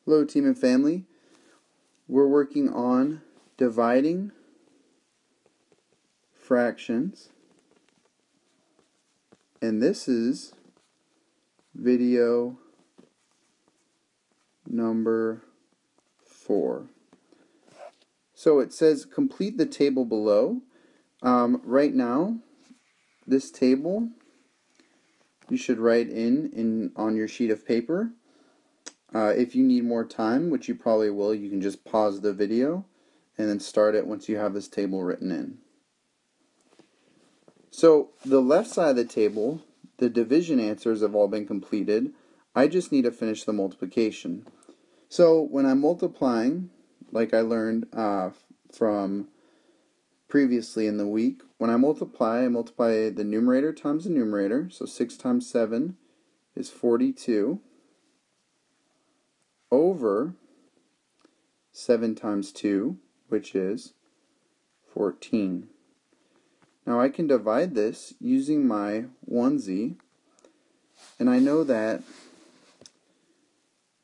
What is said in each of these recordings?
Hello, team and family. We're working on dividing fractions, and this is video number 4. So it says complete the table below. Right now, this table you should write in on your sheet of paper. If you need more time, which you probably will, you can just pause the video and then start it once you have this table written in. So the left side of the table, the division answers have all been completed. I just need to finish the multiplication. So when I'm multiplying, like I learned from previously in the week, when I multiply the numerator times the numerator. So 6 times 7 is 42. Over 7 times 2, which is 14. Now I can divide this using my onesie, and I know that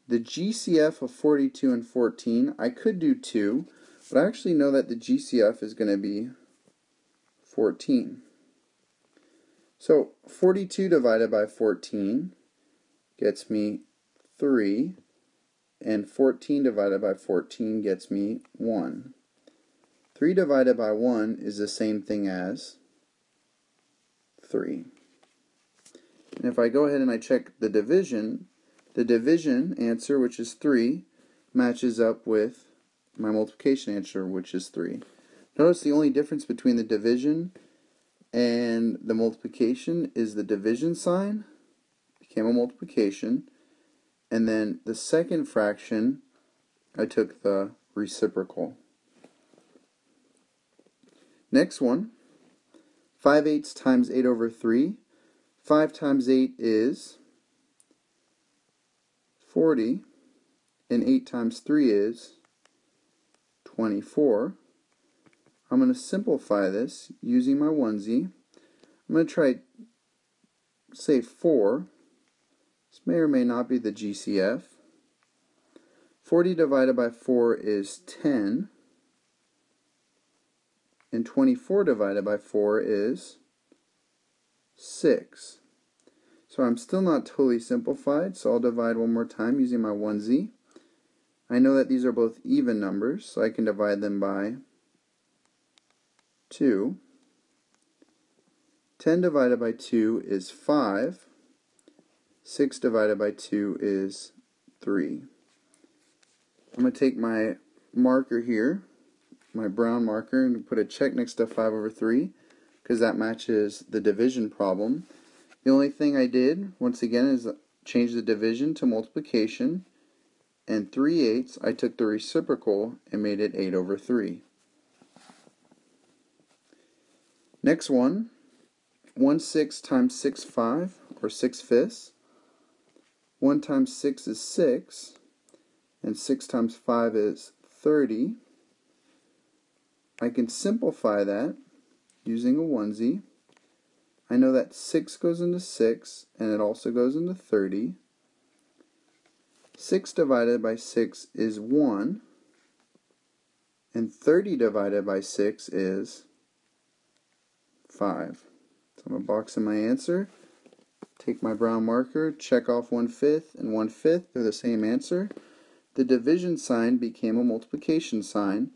the GCF of 42 and 14, I could do 2, but I actually know that the GCF is going to be 14. So 42 divided by 14 gets me 3. And 14 divided by 14 gets me 1. 3 divided by 1 is the same thing as 3. And if I go ahead and I check the division answer, which is 3, matches up with my multiplication answer, which is 3. Notice the only difference between the division and the multiplication is the division sign became a multiplication. And then the second fraction, I took the reciprocal. Next one, 5/8 times 8 over 3. 5 times 8 is 40, and 8 times 3 is 24. I'm going to simplify this using my onesie. I'm going to try, say, 4. This may or may not be the GCF. 40 divided by 4 is 10. And 24 divided by 4 is 6. So I'm still not totally simplified, so I'll divide one more time using my onesie. I know that these are both even numbers, so I can divide them by 2. 10 divided by 2 is 5. 6 divided by 2 is 3. I'm going to take my marker here, my brown marker, and put a check next to 5 over 3, because that matches the division problem. The only thing I did, once again, is change the division to multiplication, and 3/8, I took the reciprocal and made it 8 over 3. Next one, 1/6 times 6/5, or 6/5. 1 times 6 is 6, and 6 times 5 is 30. I can simplify that using a onesie. I know that 6 goes into 6, and it also goes into 30. 6 divided by 6 is 1, and 30 divided by 6 is 5. So I'm going to box in my answer. Take my brown marker, check off 1/5 and 1/5, they're the same answer. The division sign became a multiplication sign,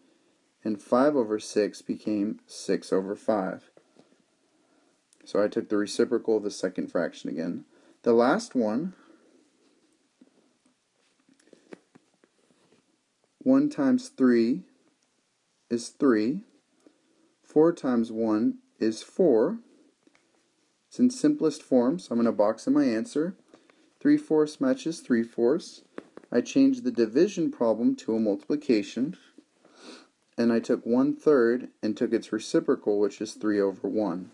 and 5 over 6 became 6 over 5. So I took the reciprocal of the second fraction again. The last one, 1 times 3 is 3. 4 times 1 is 4. It's in simplest form, so I'm going to box in my answer. 3/4 matches 3/4. I changed the division problem to a multiplication, and I took 1/3 and took its reciprocal, which is 3 over 1.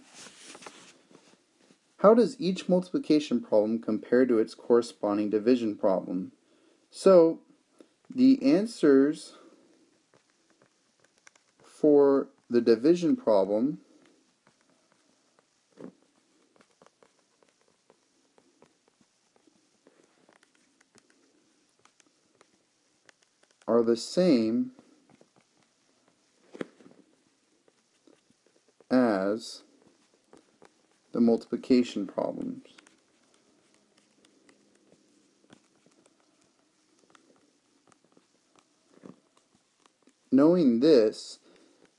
How does each multiplication problem compare to its corresponding division problem? So, the answers for the division problem are the same as the multiplication problems. Knowing this,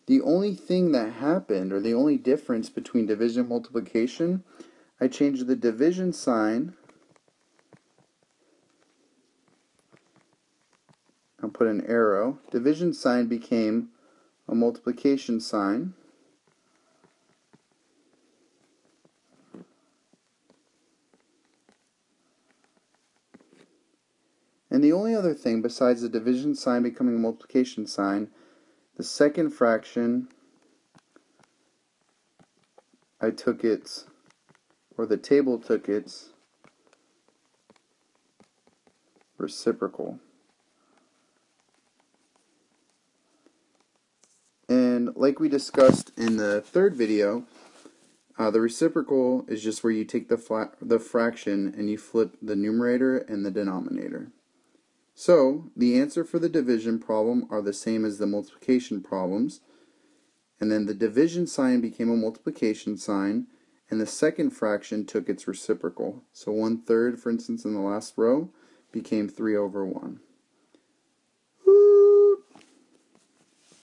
the only thing that happened, or the only difference between division and multiplication, I changed the division sign. I'll put an arrow. Division sign became a multiplication sign. And the only other thing besides the division sign becoming a multiplication sign, the second fraction, I took its, or the table took its reciprocal. And like we discussed in the third video, the reciprocal is just where you take the fraction and you flip the numerator and the denominator. So, the answer for the division problem are the same as the multiplication problems. And then the division sign became a multiplication sign, and the second fraction took its reciprocal. So 1/3, for instance, in the last row, became 3/1.